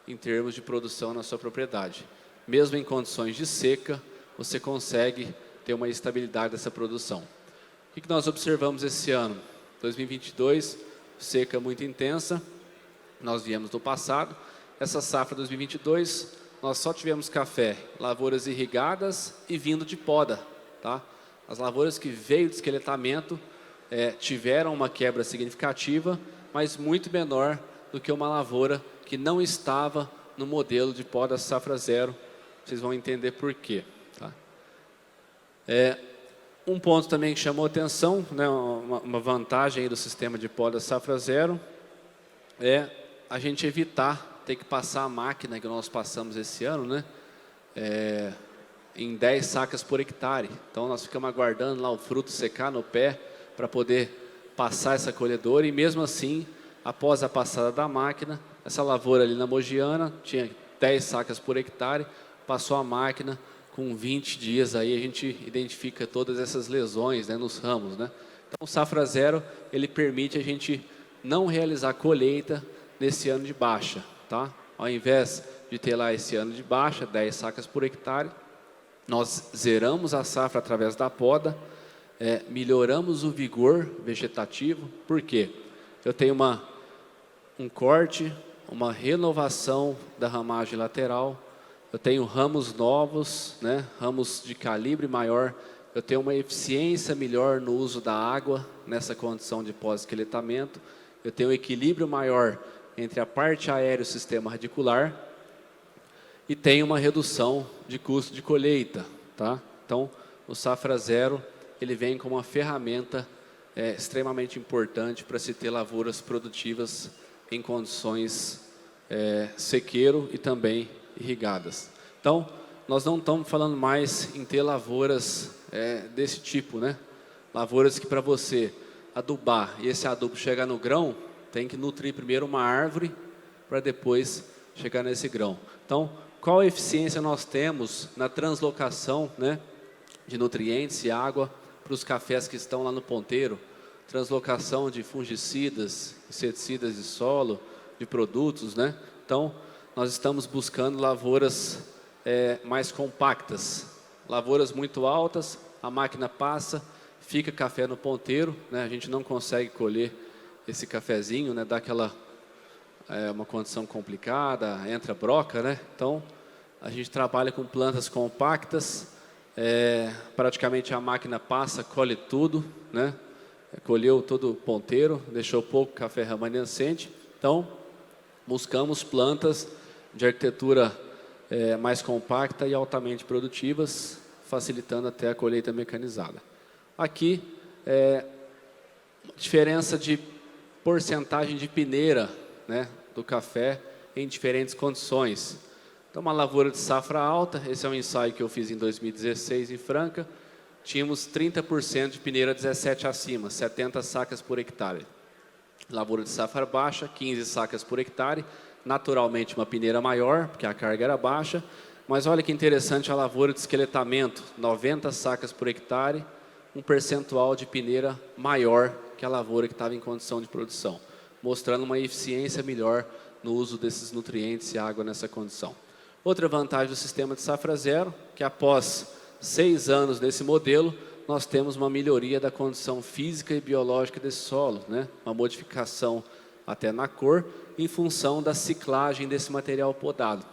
em termos de produção na sua propriedade. Mesmo em condições de seca, você consegue ter uma estabilidade dessa produção. O que nós observamos esse ano? 2022, seca muito intensa, nós viemos do passado. Essa safra 2022, nós só tivemos café, lavouras irrigadas e vindo de poda. Tá? As lavouras que veio de esqueletamento tiveram uma quebra significativa, mas muito menor do que uma lavoura que não estava no modelo de poda safra zero. Vocês vão entender por quê. Tá? Um ponto também que chamou atenção, né, uma vantagem aí do sistema de poda safra zero, é a gente evitar ter que passar a máquina que nós passamos esse ano, né, em 10 sacas por hectare. Então nós ficamos aguardando lá o fruto secar no pé para poder passar essa colhedora, e mesmo assim, após a passada da máquina, essa lavoura ali na Mogiana tinha 10 sacas por hectare, passou a máquina, com 20 dias aí a gente identifica todas essas lesões, né, nos ramos, né? Então o safra zero, ele permite a gente não realizar colheita nesse ano de baixa, tá? Ao invés de ter lá esse ano de baixa, 10 sacas por hectare, nós zeramos a safra através da poda, melhoramos o vigor vegetativo. Por quê? Eu tenho um corte, uma renovação da ramagem lateral, eu tenho ramos novos, né, ramos de calibre maior, eu tenho uma eficiência melhor no uso da água nessa condição de pós-esqueletamento, eu tenho um equilíbrio maior entre a parte aérea e o sistema radicular e tenho uma redução de custo de colheita, tá? Então, o Safra Zero, ele vem como uma ferramenta extremamente importante para se ter lavouras produtivas em condições sequeiro e também irrigadas. Então, nós não estamos falando mais em ter lavouras desse tipo, né? Lavouras que para você adubar e esse adubo chegar no grão, tem que nutrir primeiro uma árvore para depois chegar nesse grão. Então, qual a eficiência nós temos na translocação, né, de nutrientes e água para os cafés que estão lá no ponteiro? Translocação de fungicidas, inseticidas de solo, de produtos, né? Então, nós estamos buscando lavouras mais compactas. Lavouras muito altas, a máquina passa, fica café no ponteiro, né? A gente não consegue colher esse cafezinho, né? Dá aquela uma condição complicada, entra broca, né? Então, a gente trabalha com plantas compactas, praticamente a máquina passa, colhe tudo, né? Colheu todo o ponteiro, deixou pouco café remanescente. Então, buscamos plantas de arquitetura mais compacta e altamente produtivas, facilitando até a colheita mecanizada. Aqui, diferença de porcentagem de peneira, né, do café em diferentes condições. Então, uma lavoura de safra alta, esse é um ensaio que eu fiz em 2016 em Franca, tínhamos 30% de peneira 17 acima, 70 sacas por hectare. Lavoura de safra baixa, 15 sacas por hectare, naturalmente uma peneira maior, porque a carga era baixa, mas olha que interessante a lavoura de esqueletamento, 90 sacas por hectare, um percentual de peneira maior que a lavoura que estava em condição de produção, mostrando uma eficiência melhor no uso desses nutrientes e água nessa condição. Outra vantagem do sistema de Safra Zero, que após 6 anos desse modelo, nós temos uma melhoria da condição física e biológica desse solo, né? Uma modificação até na cor, em função da ciclagem desse material podado.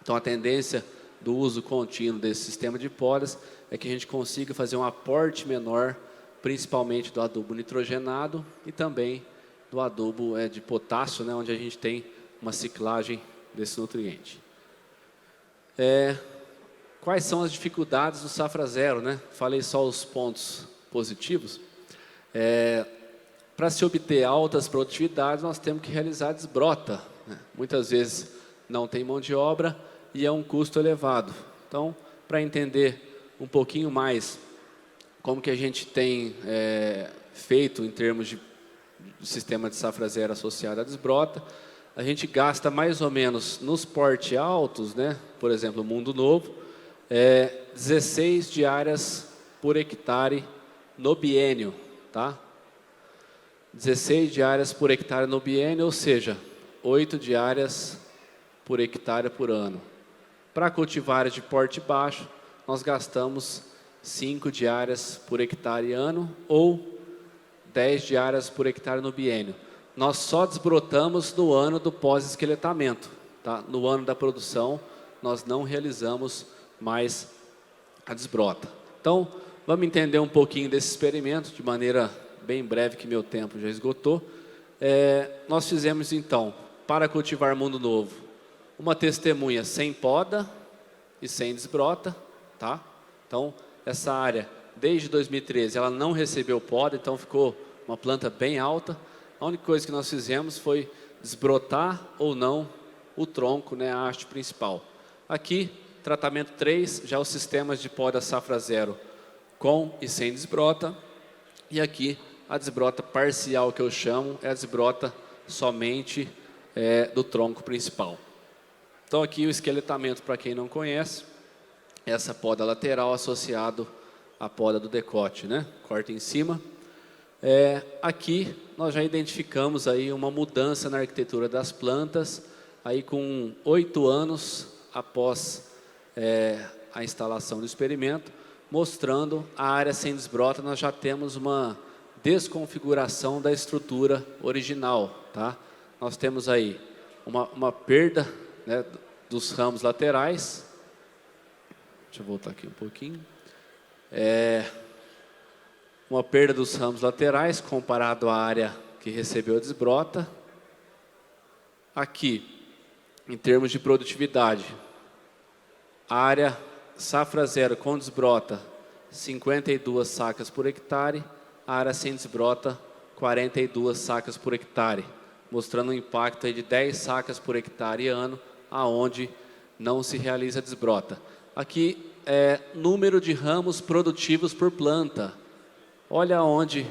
Então, a tendência do uso contínuo desse sistema de podas é que a gente consiga fazer um aporte menor, principalmente do adubo nitrogenado e também do adubo de potássio, né, onde a gente tem uma ciclagem desse nutriente. Quais são as dificuldades do Safra Zero, né? Falei só os pontos positivos. Para se obter altas produtividades, nós temos que realizar desbrota, né? Muitas vezes não tem mão de obra e é um custo elevado. Então, para entender um pouquinho mais como que a gente tem feito em termos de sistema de Safra Zero associado à desbrota, a gente gasta mais ou menos nos porte altos, né? Por exemplo, Mundo Novo, 16 diárias por hectare no biênio, tá? 16 diárias por hectare no biênio, ou seja, 8 diárias por hectare por ano. Para cultivares de porte baixo, nós gastamos 5 diárias por hectare ano ou 10 diárias por hectare no biênio. Nós só desbrotamos no ano do pós-esqueletamento, tá? No ano da produção, nós não realizamos mais a desbrota. Então, vamos entender um pouquinho desse experimento, de maneira bem breve, que meu tempo já esgotou. Nós fizemos, então, para cultivar Mundo Novo, uma testemunha sem poda e sem desbrota, tá? Então, essa área, desde 2013, ela não recebeu poda, então ficou uma planta bem alta. A única coisa que nós fizemos foi desbrotar ou não o tronco, né, a haste principal. Aqui, tratamento 3, já os sistemas de poda Safra Zero com e sem desbrota. E aqui, a desbrota parcial, que eu chamo, é a desbrota somente do tronco principal. Então, aqui o esqueletamento, para quem não conhece, essa poda lateral associado à poda do decote, né? Corta em cima. Aqui nós já identificamos aí uma mudança na arquitetura das plantas, aí com 8 anos após a instalação do experimento, mostrando a área sem desbrota, nós já temos uma desconfiguração da estrutura original, tá? nós temos aí uma perda, né, dos ramos laterais. Deixa eu voltar aqui um pouquinho. Uma perda dos ramos laterais comparado à área que recebeu a desbrota. Aqui, em termos de produtividade, a área safra zero com desbrota, 52 sacas por hectare, a área sem desbrota, 42 sacas por hectare, mostrando um impacto aí de 10 sacas por hectare ano, aonde não se realiza desbrota. Aqui é número de ramos produtivos por planta. Olha onde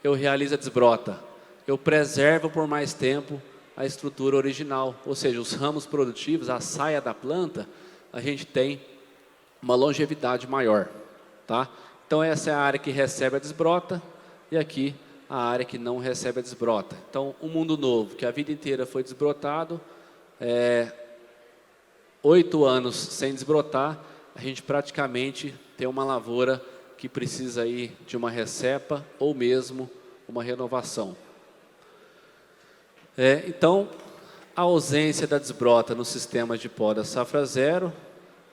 eu realizo a desbrota. Eu preservo por mais tempo a estrutura original, ou seja, os ramos produtivos, a saia da planta, a gente tem uma longevidade maior, tá? Então essa é a área que recebe a desbrota e aqui a área que não recebe a desbrota. Então um mundo novo, que a vida inteira foi desbrotado, 8 anos sem desbrotar, a gente praticamente tem uma lavoura que precisa aí de uma recepa ou mesmo uma renovação. Então, a ausência da desbrota no sistema de poda safra zero,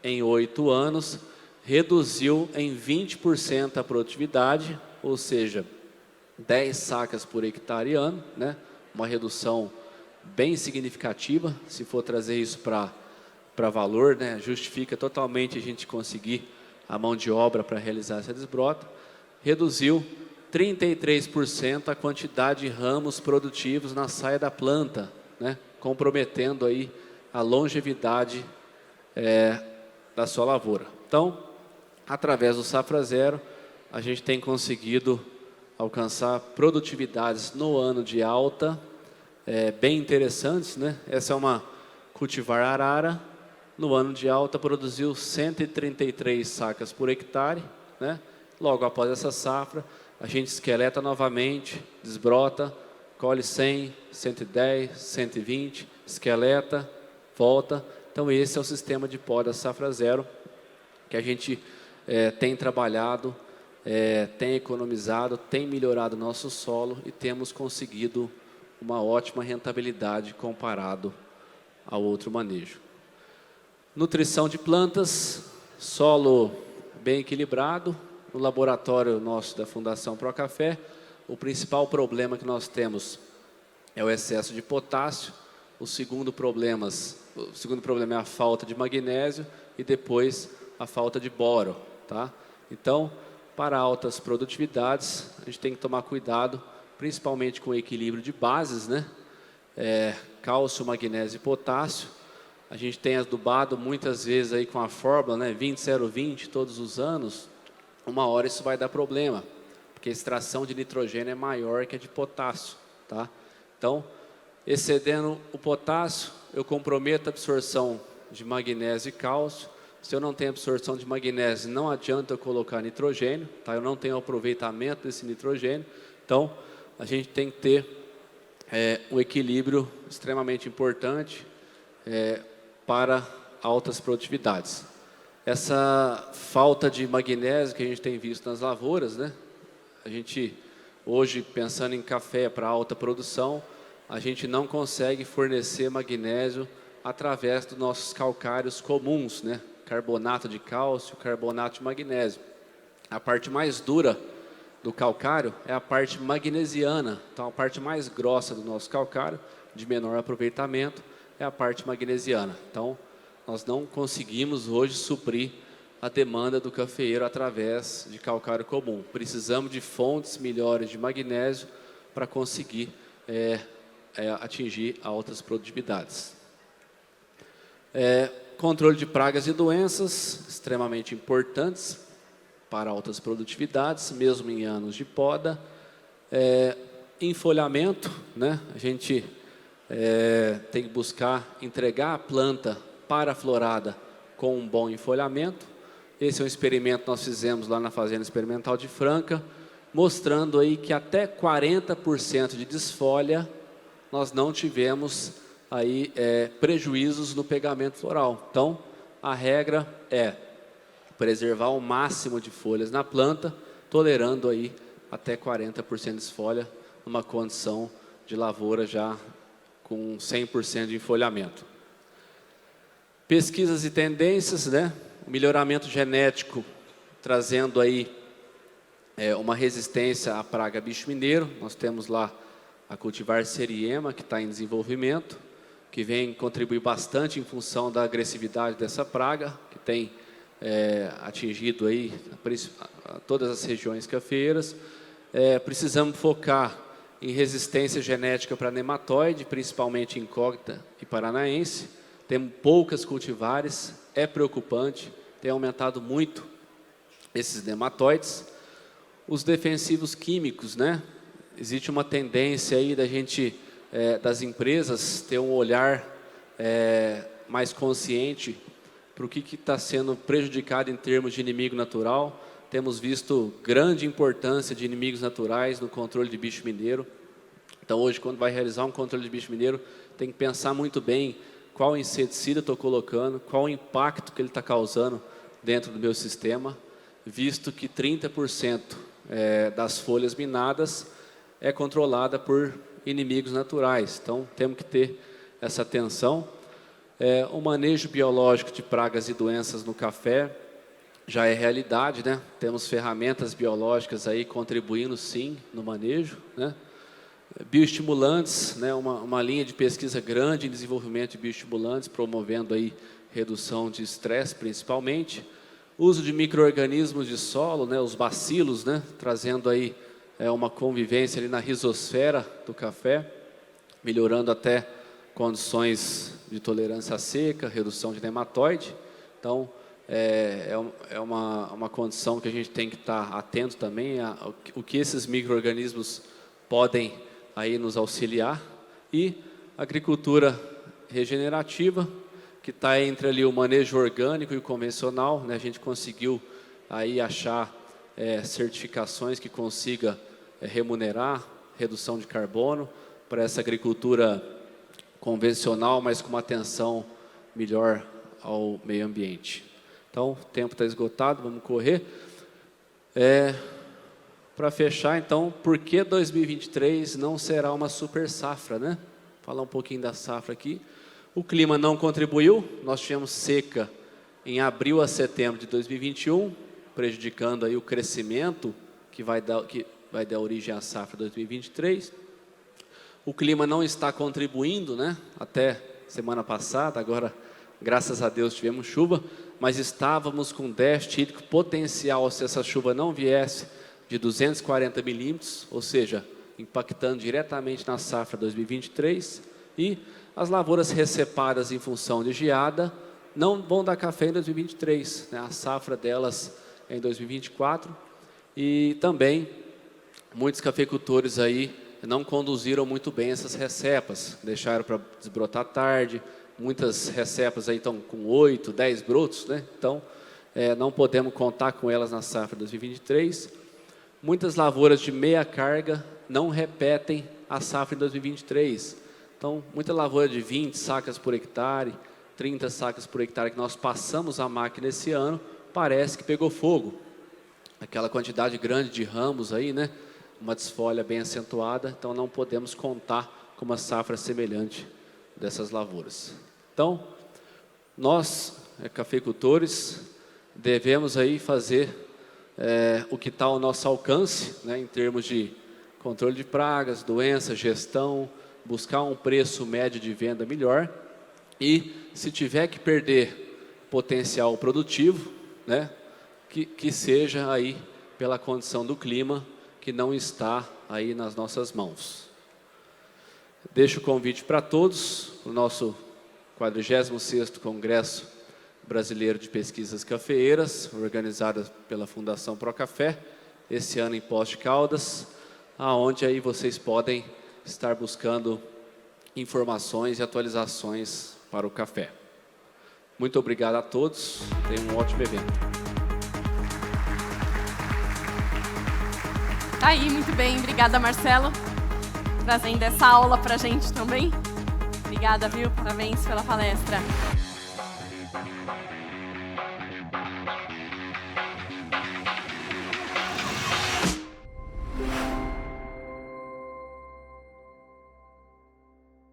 em 8 anos, reduziu em 20% a produtividade, ou seja, 10 sacas por hectare ano, né? Uma redução bem significativa. Se for trazer isso para valor, né? Justifica totalmente a gente conseguir a mão de obra para realizar essa desbrota. Reduziu 33% a quantidade de ramos produtivos na saia da planta, né? Comprometendo aí a longevidade da sua lavoura. Então, através do safra zero, a gente tem conseguido alcançar produtividades no ano de alta, bem interessantes, né? Essa é uma cultivar arara, no ano de alta produziu 133 sacas por hectare, né? Logo após essa safra, a gente esqueleta novamente, desbrota, colhe 100, 110, 120, esqueleta, volta. Então esse é o sistema de poda safra zero que a gente tem trabalhado, tem economizado, tem melhorado o nosso solo e temos conseguido uma ótima rentabilidade comparado ao outro manejo. Nutrição de plantas, solo bem equilibrado. No laboratório nosso da Fundação Procafé, o principal problema que nós temos é o excesso de potássio. O segundo problema é a falta de magnésio e depois a falta de boro, tá? Então, para altas produtividades, a gente tem que tomar cuidado, principalmente com o equilíbrio de bases, né? Cálcio, magnésio e potássio. A gente tem adubado muitas vezes aí com a fórmula, né? 20-0-20 todos os anos. Uma hora isso vai dar problema, porque a extração de nitrogênio é maior que a de potássio, tá? Então, excedendo o potássio, eu comprometo a absorção de magnésio e cálcio. Se eu não tenho absorção de magnésio, não adianta eu colocar nitrogênio, tá? Eu não tenho aproveitamento desse nitrogênio. Então, a gente tem que ter um equilíbrio extremamente importante para altas produtividades. Essa falta de magnésio que a gente tem visto nas lavouras, né? A gente, hoje, pensando em café para alta produção, a gente não consegue fornecer magnésio através dos nossos calcários comuns, né? Carbonato de cálcio, carbonato de magnésio. A parte mais dura do calcário é a parte magnesiana. Então, a parte mais grossa do nosso calcário, de menor aproveitamento, é a parte magnesiana. Então, nós não conseguimos hoje suprir a demanda do cafeeiro através de calcário comum. Precisamos de fontes melhores de magnésio para conseguir atingir altas produtividades. Controle de pragas e doenças, extremamente importantes para altas produtividades, mesmo em anos de poda. Enfolhamento, né? A gente tem que buscar entregar a planta para a florada com um bom enfolhamento. Esse é um experimento que nós fizemos lá na Fazenda Experimental de Franca, mostrando aí que até 40% de desfolha nós não tivemos aí prejuízos no pegamento floral. Então, a regra é preservar o máximo de folhas na planta, tolerando aí até 40% de desfolha, numa condição de lavoura já com 100% de enfolhamento. Pesquisas e tendências, né? O melhoramento genético trazendo aí uma resistência à praga bicho mineiro. Nós temos lá a cultivar Seriema, que está em desenvolvimento, que vem contribuir bastante em função da agressividade dessa praga, que tem atingido aí todas as regiões cafeeiras. Precisamos focar em resistência genética para nematóide, principalmente incógnita e paranaense. Temos poucas cultivares, é preocupante, tem aumentado muito esses nematóides. Os defensivos químicos, né? Existe uma tendência aí da gente, das empresas, ter um olhar mais consciente para o que está sendo prejudicado em termos de inimigo natural. Temos visto grande importância de inimigos naturais no controle de bicho mineiro. Então, hoje, quando vai realizar um controle de bicho mineiro, tem que pensar muito bem qual inseticida estou colocando, qual o impacto que ele está causando dentro do meu sistema, visto que 30% das folhas minadas é controlada por inimigos naturais. Então, temos que ter essa atenção. O manejo biológico de pragas e doenças no café já é realidade, né? Temos ferramentas biológicas aí contribuindo, sim, no manejo, né? Bioestimulantes, né? Uma linha de pesquisa grande em desenvolvimento de bioestimulantes, promovendo aí redução de estresse, principalmente. Uso de micro-organismos de solo, né? Os bacilos, né? Trazendo aí uma convivência ali na risosfera do café, melhorando até condições de tolerância à seca, redução de nematóide. Então, é uma condição que a gente tem que estar atento também o que esses micro-organismos podem aí nos auxiliar. E agricultura regenerativa, que está entre ali o manejo orgânico e o convencional, né? A gente conseguiu aí achar certificações que consiga remunerar redução de carbono para essa agricultura convencional, mas com uma atenção melhor ao meio ambiente. Então, o tempo está esgotado, vamos correr. Para fechar, então, por que 2023 não será uma super safra, né? Falar um pouquinho da safra aqui. O clima não contribuiu, nós tivemos seca em abril a setembro de 2021, prejudicando aí o crescimento que vai dar origem à safra 2023. O clima não está contribuindo, né? Até semana passada, agora, graças a Deus, tivemos chuva, mas estávamos com déficit hídrico potencial se essa chuva não viesse de 240 milímetros, ou seja, impactando diretamente na safra 2023, e as lavouras recepadas em função de geada não vão dar café em 2023, né? A safra delas é em 2024, e também muitos cafeicultores aí não conduziram muito bem essas recepas, deixaram para desbrotar tarde, muitas recepas aí estão com 8, 10 brotos, né? Então, não podemos contar com elas na safra 2023. Muitas lavouras de meia carga não repetem a safra em 2023. Então, muita lavoura de 20 sacas por hectare, 30 sacas por hectare que nós passamos a máquina esse ano, parece que pegou fogo. Aquela quantidade grande de ramos aí, né? Uma desfolha bem acentuada, então não podemos contar com uma safra semelhante dessas lavouras. Então, nós, cafeicultores, devemos aí fazer o que está ao nosso alcance, né, em termos de controle de pragas, doenças, gestão, buscar um preço médio de venda melhor e, se tiver que perder potencial produtivo, né, que seja aí pela condição do clima, que não está aí nas nossas mãos. Deixo o convite para todos, o nosso 46º Congresso Brasileiro de Pesquisas Cafeeiras, organizado pela Fundação Procafé, esse ano em Poços de Caldas, aonde aí vocês podem estar buscando informações e atualizações para o café. Muito obrigado a todos, tenham um ótimo evento. Tá aí, muito bem. Obrigada, Marcelo, trazendo essa aula para a gente também. Obrigada, viu? Parabéns pela palestra.